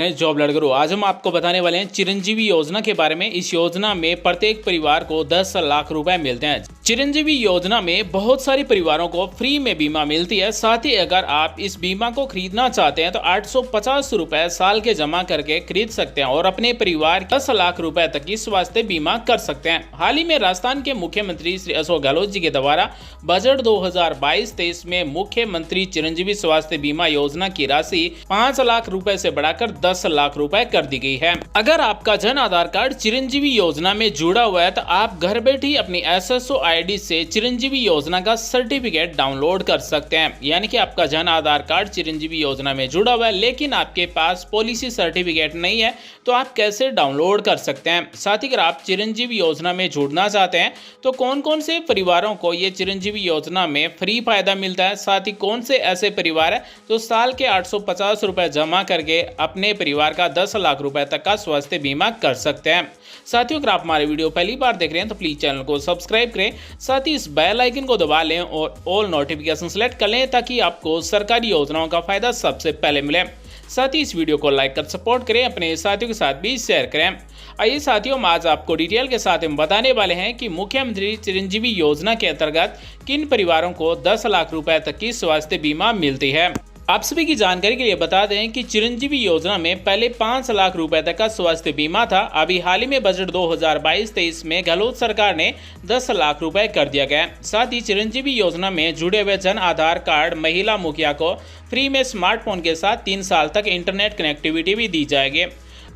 Job लड़करों, आज हम आपको बताने वाले हैं चिरंजीवी योजना के बारे में। इस योजना में प्रत्येक परिवार को 10 लाख रुपए मिलते हैं। चिरंजीवी योजना में बहुत सारे परिवारों को फ्री में बीमा मिलती है। साथ ही अगर आप इस बीमा को खरीदना चाहते हैं तो 850 रुपए साल के जमा करके खरीद सकते हैं और अपने परिवार 10 लाख रुपए तक की स्वास्थ्य बीमा कर सकते हैं। हाल ही में राजस्थान के मुख्यमंत्री श्री अशोक गहलोत जी के द्वारा बजट 2022-23 में मुख्यमंत्री चिरंजीवी स्वास्थ्य बीमा योजना की राशि 5 लाख रुपए से बढ़ाकर 10 लाख रुपए कर दी गई है। अगर आपका जन आधार कार्ड चिरंजीवी योजना में जुड़ा हुआ है तो आप घर बैठे ही अपनी SSO ID से चिरंजीवी योजना का सर्टिफिकेट डाउनलोड कर सकते हैं। यानी कि आपका जन आधार कार्ड चिरंजीवी योजना में जुड़ा हुआ है लेकिन आपके पास पॉलिसी सर्टिफिकेट नहीं है तो आप कैसे डाउनलोड कर सकते हैं। साथ ही अगर आप चिरंजीवी योजना में जुड़ना चाहते हैं तो कौन कौन से परिवारों को ये चिरंजीवी योजना में फ्री फायदा मिलता है, साथ ही कौन से ऐसे परिवार है जो साल के 850 रुपए जमा करके अपने परिवार का 10 लाख रुपए तक का स्वास्थ्य बीमा कर सकते हैं। साथियों, अगर आप हमारे वीडियो पहली बार देख रहे हैं तो प्लीज चैनल को सब्सक्राइब करें, साथ ही इस बेल आइकन को दबा लें और ऑल नोटिफिकेशन सेलेक्ट कर लें ताकि आपको सरकारी योजनाओं का फायदा सबसे पहले मिले। साथ ही इस वीडियो को लाइक कर सपोर्ट करें, अपने साथियों के साथ भी शेयर करें। आइए साथियों, हम आज आपको डिटेल के साथ हम बताने वाले हैं कि मुख्यमंत्री चिरंजीवी योजना के अंतर्गत किन परिवारों को 10 लाख रुपए तक की स्वास्थ्य बीमा मिलती है। आप सभी की जानकारी के लिए बता दें कि चिरंजीवी योजना में पहले 5 लाख रुपए तक का स्वास्थ्य बीमा था। अभी हाल ही में बजट 2022-23 में गहलोत सरकार ने 10 लाख रुपए कर दिया गया। साथ ही चिरंजीवी योजना में जुड़े हुए जन आधार कार्ड महिला मुखिया को फ्री में स्मार्टफोन के साथ 3 साल तक इंटरनेट कनेक्टिविटी भी दी जाएगी।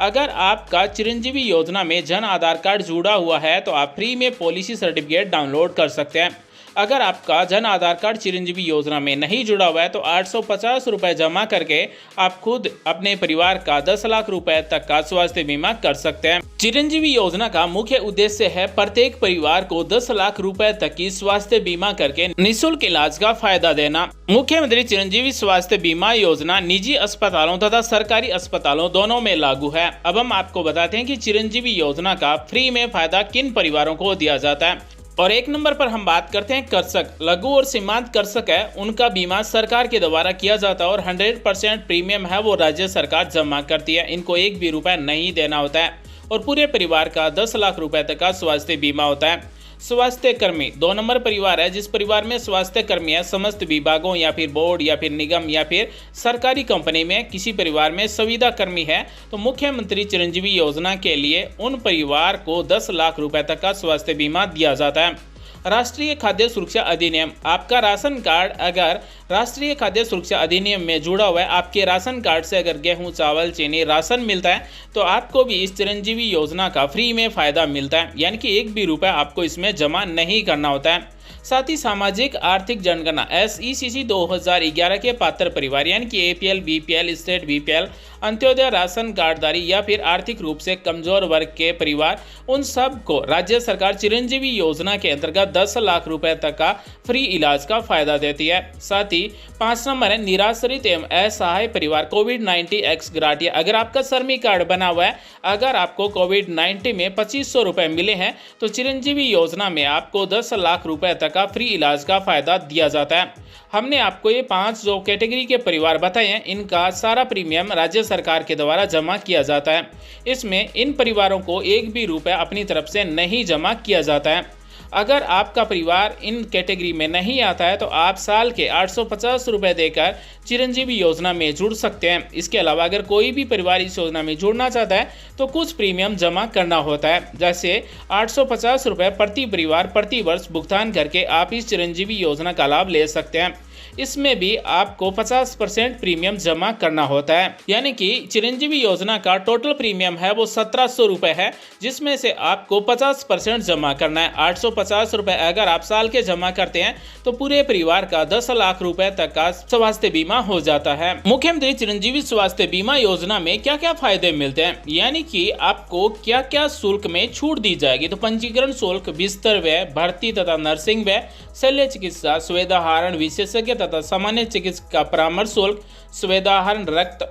अगर आपका चिरंजीवी योजना में जन आधार कार्ड जुड़ा हुआ है तो आप फ्री में पॉलिसी सर्टिफिकेट डाउनलोड कर सकते हैं। अगर आपका जन आधार कार्ड चिरंजीवी योजना में नहीं जुड़ा हुआ है तो 850 रुपए जमा करके आप खुद अपने परिवार का 10 लाख रुपए तक का स्वास्थ्य बीमा कर सकते हैं। चिरंजीवी योजना का मुख्य उद्देश्य है प्रत्येक परिवार को 10 लाख रुपए तक की स्वास्थ्य बीमा करके निःशुल्क इलाज का फायदा देना। मुख्यमंत्री चिरंजीवी स्वास्थ्य बीमा योजना निजी अस्पतालों तथा सरकारी अस्पतालों दोनों में लागू है। अब हम आपको बताते हैं कि चिरंजीवी योजना का फ्री में फायदा किन परिवारों को दिया जाता है। और 1 नंबर पर हम बात करते हैं कृषक, लघु और सीमांत कृषक है, उनका बीमा सरकार के द्वारा किया जाता है और 100% प्रीमियम है वो राज्य सरकार जमा करती है। इनको 1 भी रुपए नहीं देना होता है और पूरे परिवार का 10 लाख रुपए तक का स्वास्थ्य बीमा होता है। स्वास्थ्य कर्मी 2 नंबर परिवार है, जिस परिवार में स्वास्थ्य कर्मी है समस्त विभागों या फिर बोर्ड या फिर निगम या फिर सरकारी कंपनी में किसी परिवार में संविदा कर्मी है तो मुख्यमंत्री चिरंजीवी योजना के लिए उन परिवार को 10 लाख रुपए तक का स्वास्थ्य बीमा दिया जाता है। राष्ट्रीय खाद्य सुरक्षा अधिनियम, आपका राशन कार्ड अगर राष्ट्रीय खाद्य सुरक्षा अधिनियम में जुड़ा हुआ है, आपके राशन कार्ड से अगर गेहूं चावल चीनी राशन मिलता है तो आपको भी इस चिरंजीवी योजना का फ्री में फायदा मिलता है। यानी कि 1 भी रुपए आपको इसमें जमा नहीं करना होता है। साथ ही सामाजिक आर्थिक जनगणना SECC 2011 के पात्र परिवार यानी कि APL, BPL, state BPL, Antyodaya ration कार्डधारी या फिर आर्थिक रूप से कमजोर वर्ग के परिवार, उन सब को राज्य सरकार चिरंजीवी योजना के अंतर्गत 10 लाख रुपए तक का फ्री इलाज का फायदा देती है। साथ ही 5 नंबर है निराश्रित एवं असहाय परिवार, कोविड-19 एक्स ग्राटिया। अगर आपका श्रमिक कार्ड बना हुआ है, अगर आपको कोविड-19 में 2500 रुपए मिले हैं तो चिरंजीवी योजना में आपको 10 लाख रुपए तक का फ्री इलाज का फायदा दिया जाता है। हमने आपको ये 5 जो कैटेगरी के परिवार बताए हैं, इनका सारा प्रीमियम राज्य सरकार के द्वारा जमा किया जाता है। इसमें इन परिवारों को 1 भी रुपए अपनी तरफ से नहीं जमा किया जाता है। अगर आपका परिवार इन कैटेगरी में नहीं आता है तो आप साल के 850 रुपए देकर चिरंजीवी योजना में जुड़ सकते हैं। इसके अलावा अगर कोई भी परिवार इस योजना में जुड़ना चाहता है तो कुछ प्रीमियम जमा करना होता है, जैसे 850 रुपए प्रति परिवार प्रति वर्ष भुगतान करके आप इस चिरंजीवी योजना का लाभ ले सकते हैं। इसमें भी आपको 50% प्रीमियम जमा करना होता है। यानी कि चिरंजीवी योजना का टोटल प्रीमियम है वो 1700 रुपए है, जिसमें से आपको 50% जमा करना है। 850 रुपए अगर आप साल के जमा करते हैं तो पूरे परिवार का 10 लाख रुपए तक का स्वास्थ्य बीमा हो जाता है। मुख्यमंत्री चिरंजीवी स्वास्थ्य बीमा योजना में क्या क्या फायदे मिलते हैं, यानी कि आपको क्या क्या शुल्क में छूट दी जाएगी। तो पंजीकरण शुल्क, बिस्तर व्यय, भर्ती तथा नर्सिंग व्यय, शल्य चिकित्सा, सुविधा हरण, विशेषज्ञ तथा सामान्य चिकित्सा का परामर्श शुल्क, सुविधाहरण रक्त,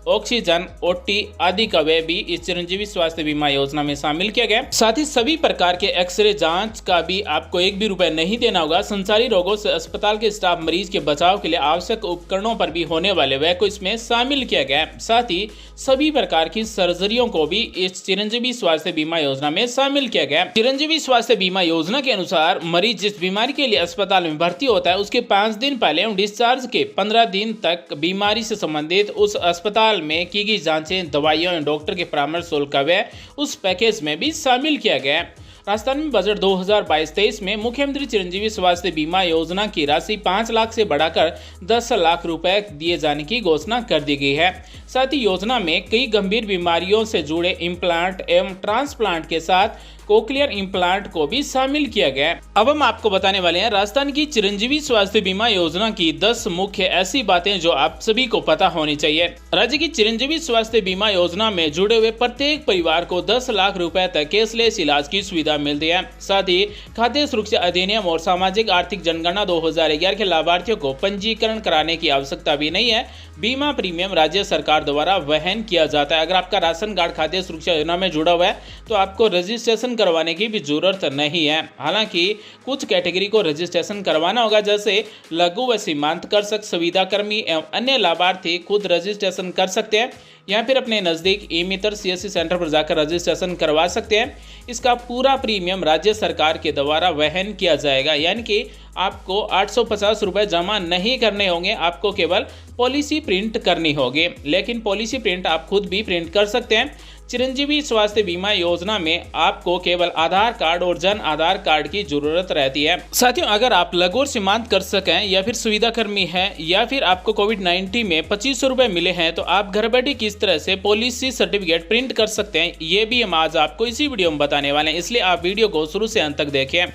ऑक्सीजन, ओटी आदि का व्यय भी इस चिरंजीवी स्वास्थ्य बीमा योजना में शामिल किया गया। साथ ही सभी प्रकार के एक्सरे जांच का भी आपको एक भी रुपए नहीं देना होगा। संचारी रोगों से अस्पताल के स्टाफ मरीज के बचाव के लिए आवश्यक उपकरणों पर भी होने वाले व्यय को इसमें शामिल किया गया। साथ ही सभी प्रकार की सर्जरियों को भी इस चिरंजीवी स्वास्थ्य बीमा योजना में शामिल किया गया। चिरंजीवी स्वास्थ्य बीमा योजना के अनुसार मरीज जिस बीमारी के लिए अस्पताल में भर्ती होता है उसके 5 दिन पहले एवं डिस्चार्ज के 15 दिन तक बीमारी से संबंधित उस अस्पताल में की गई जांचें, दवाइयों एवं डॉक्टर के परामर्श शुल्क का व्यय उस पैकेज में भी शामिल किया गया। राजस्थान में बजट 2022-23 में मुख्यमंत्री चिरंजीवी स्वास्थ्य बीमा योजना की राशि 5 लाख से बढ़ाकर 10 लाख रुपए दिए जाने की घोषणा कर दी गई है। साथ ही योजना में कई गंभीर बीमारियों से जुड़े इम्प्लांट एवं ट्रांसप्लांट के साथ कोक्लियर इम्प्लांट को भी शामिल किया गया। अब हम आपको बताने वाले हैं राजस्थान की चिरंजीवी स्वास्थ्य बीमा योजना की 10 मुख्य ऐसी बातें जो आप सभी को पता होनी चाहिए। राज्य की चिरंजीवी स्वास्थ्य बीमा योजना में जुड़े हुए प्रत्येक परिवार को 10 लाख रुपए तक कैशलेस इलाज की सुविधा मिलती है। साथ ही खाद्य सुरक्षा अधिनियम और सामाजिक आर्थिक जनगणना 2011 के लाभार्थियों को पंजीकरण कराने की आवश्यकता भी नहीं है। बीमा प्रीमियम राज्य सरकार द्वारा वहन किया जाता है। अगर आपका राशन कार्ड खाद्य सुरक्षा योजना में जुड़ा हुआ है तो आपको रजिस्ट्रेशन करवाने की भी जरूरत नहीं है। हालांकि कुछ कैटेगरी को रजिस्ट्रेशन करवाना होगा, जैसे लघु व सीमांत कृषक, सुविधा कर्मी एवं अन्य लाभार्थी खुद रजिस्ट्रेशन कर सकते हैं या फिर अपने नज़दीक ई-मित्र CSC सेंटर पर जाकर रजिस्ट्रेशन करवा सकते हैं। इसका पूरा प्रीमियम राज्य सरकार के द्वारा वहन किया जाएगा, यानी कि आपको 850 रुपये जमा नहीं करने होंगे, आपको केवल पॉलिसी प्रिंट करनी होगी। लेकिन पॉलिसी प्रिंट आप खुद भी प्रिंट कर सकते हैं। चिरंजीवी स्वास्थ्य बीमा योजना में आपको केवल आधार कार्ड और जन आधार कार्ड की जरूरत रहती है। साथियों, अगर आप लघु और सीमांत कृषक हैं या फिर सुविधा कर्मी हैं या फिर आपको कोविड-19 में 2500 रुपये मिले हैं तो आप घर बैठे किस तरह से पॉलिसी सर्टिफिकेट प्रिंट कर सकते हैं, ये भी हम आज आपको इसी वीडियो में बताने वाले हैं। इसलिए आप वीडियो को शुरू से अंत तक देखें,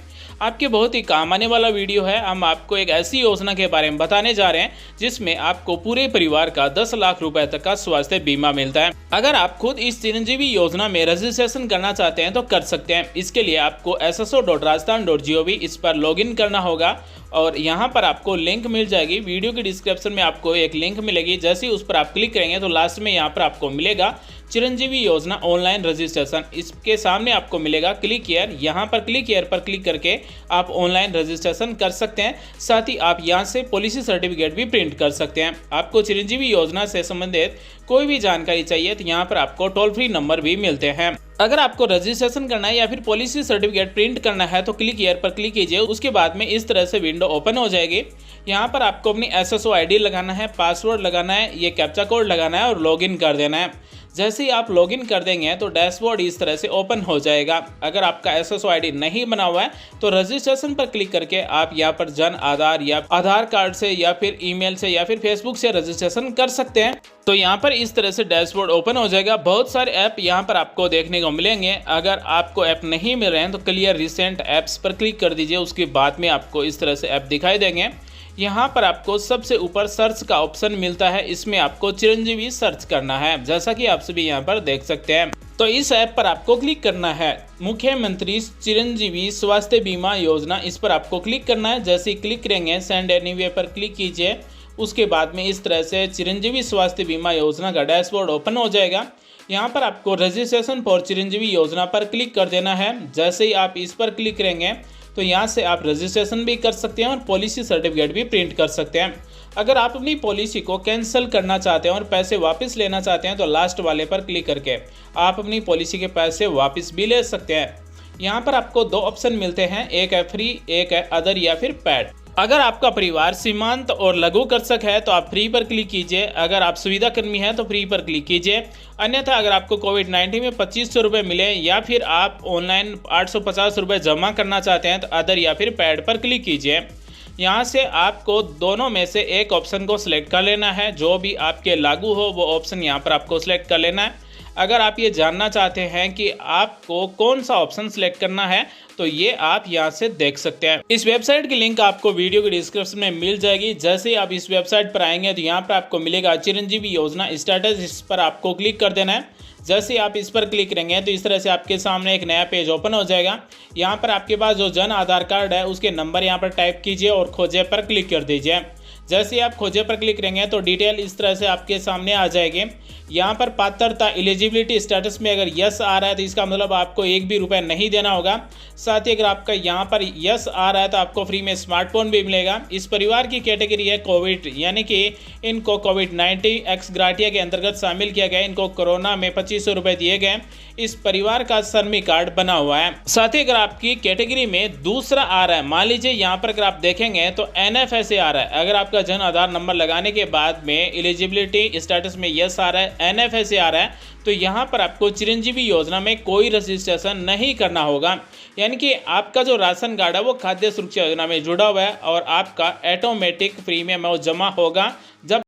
आपके बहुत ही काम आने वाला वीडियो है। हम आपको एक ऐसी योजना के बारे में बताने जा रहे हैं जिसमें आपको पूरे परिवार का 10 लाख रुपए तक का स्वास्थ्य बीमा मिलता है। अगर आप खुद इस चिरंजीवी योजना में रजिस्ट्रेशन करना चाहते हैं तो कर सकते हैं। इसके लिए आपको sso.rajasthan.gov इस पर लॉगिन करना होगा और यहाँ पर आपको लिंक मिल जाएगी। वीडियो की डिस्क्रिप्शन में आपको एक लिंक मिलेगी। जैसे ही उस पर आप क्लिक करेंगे तो लास्ट में यहाँ पर आपको मिलेगा चिरंजीवी योजना ऑनलाइन रजिस्ट्रेशन। इसके सामने आपको मिलेगा क्लिक हियर। यहाँ पर क्लिक हियर पर क्लिक करके आप ऑनलाइन रजिस्ट्रेशन कर सकते हैं। साथ ही आप यहाँ से पॉलिसी सर्टिफिकेट भी प्रिंट कर सकते हैं। आपको चिरंजीवी योजना से संबंधित कोई भी जानकारी चाहिए तो यहाँ पर आपको टोल फ्री नंबर भी मिलते हैं। अगर आपको रजिस्ट्रेशन करना है या फिर पॉलिसी सर्टिफिकेट प्रिंट करना है तो क्लिक हियर पर क्लिक कीजिए। उसके बाद में इस तरह से विंडो ओपन हो जाएगी। यहाँ पर आपको अपनी SSO ID लगाना है, पासवर्ड लगाना है, ये कैप्चा कोड लगाना है और लॉगिन कर देना है। जैसे ही आप लॉगिन कर देंगे तो डैशबोर्ड इस तरह से ओपन हो जाएगा। अगर आपका SSO ID नहीं बना हुआ है तो रजिस्ट्रेशन पर क्लिक करके आप यहाँ पर जन आधार या आधार कार्ड से या फिर ईमेल से या फिर फेसबुक से रजिस्ट्रेशन कर सकते हैं। तो यहाँ पर इस तरह से डैशबोर्ड ओपन हो जाएगा। बहुत सारे ऐप यहाँ पर आपको देखने को मिलेंगे। अगर आपको ऐप नहीं मिल रहे हैं तो क्लियर रिसेंट ऐप्स पर क्लिक कर दीजिए। उसके बाद में आपको इस तरह से ऐप दिखाई देंगे। यहाँ पर आपको सबसे ऊपर सर्च का ऑप्शन मिलता है, इसमें आपको चिरंजीवी सर्च करना है, जैसा कि आप सभी यहाँ पर देख सकते हैं। तो इस ऐप पर आपको क्लिक करना है, मुख्यमंत्री चिरंजीवी स्वास्थ्य बीमा योजना, इस पर आपको क्लिक करना है। जैसे ही क्लिक करेंगे सेंड एनीवे पर क्लिक कीजिए। उसके बाद में इस तरह से चिरंजीवी स्वास्थ्य बीमा योजना का डैशबोर्ड ओपन हो जाएगा। यहाँ पर आपको रजिस्ट्रेशन फॉर चिरंजीवी योजना पर क्लिक कर देना है। जैसे ही आप इस पर क्लिक करेंगे तो यहाँ से आप रजिस्ट्रेशन भी कर सकते हैं और पॉलिसी सर्टिफिकेट भी प्रिंट कर सकते हैं। अगर आप अपनी पॉलिसी को कैंसिल करना चाहते हैं और पैसे वापस लेना चाहते हैं तो लास्ट वाले पर क्लिक करके आप अपनी पॉलिसी के पैसे वापस भी ले सकते हैं। यहाँ पर आपको 2 ऑप्शन मिलते हैं, एक है फ्री, एक है अदर या फिर पेड। अगर आपका परिवार सीमांत और लघु कृषक है तो आप फ्री पर क्लिक कीजिए। अगर आप सुविधा कर्मी हैं तो फ्री पर क्लिक कीजिए। अन्यथा अगर आपको कोविड-19 में 2500 रुपये मिले या फिर आप ऑनलाइन 850 रुपये जमा करना चाहते हैं तो अदर या फिर पेड पर क्लिक कीजिए। यहाँ से आपको दोनों में से एक ऑप्शन को सिलेक्ट कर लेना है। जो भी आपके लागू हो वो ऑप्शन यहाँ पर आपको सिलेक्ट कर लेना है। अगर आप ये जानना चाहते हैं कि आपको कौन सा ऑप्शन सिलेक्ट करना है तो ये आप यहाँ से देख सकते हैं। इस वेबसाइट की लिंक आपको वीडियो के डिस्क्रिप्शन में मिल जाएगी। जैसे ही आप इस वेबसाइट पर आएंगे तो यहाँ पर आपको मिलेगा चिरंजीवी योजना स्टेटस, इस पर आपको क्लिक कर देना है। जैसे आप इस पर क्लिक करेंगे तो इस तरह से आपके सामने एक नया पेज ओपन हो जाएगा। यहाँ पर आपके पास जो जन आधार कार्ड है उसके नंबर यहाँ पर टाइप कीजिए और खोजे पर क्लिक कर दीजिए। जैसे आप खोजे पर क्लिक करेंगे तो डिटेल इस तरह से आपके सामने आ जाएगी। यहाँ पर पात्रता एलिजिबिलिटी स्टेटस में अगर यस आ रहा है तो इसका मतलब आपको एक भी रुपये नहीं देना होगा। साथ ही अगर आपका यहाँ पर यस आ रहा है तो आपको फ्री में स्मार्टफोन भी मिलेगा। इस परिवार की कैटेगरी है कोविड, यानी कि इनको कोविड-19 एक्स ग्राटिया के अंतर्गत शामिल किया गया। इनको कोरोना में 2500 रुपये दिए गए। इस परिवार का श्रमिक कार्ड बना हुआ है। साथ ही अगर आपकी कैटेगरी में दूसरा आ रहा है, मान लीजिए यहाँ पर अगर आप देखेंगे तो NFSA आ रहा है। अगर आपका जन आधार नंबर लगाने के बाद में एलिजिबिलिटी स्टेटस में यस आ रहा है, NFSA आ रहा है, तो यहाँ पर आपको चिरंजीवी योजना में कोई रजिस्ट्रेशन नहीं करना होगा। यानी कि आपका जो राशन कार्ड है वो खाद्य सुरक्षा योजना में जुड़ा हुआ है और आपका ऑटोमेटिक फ्री में जमा होगा। जब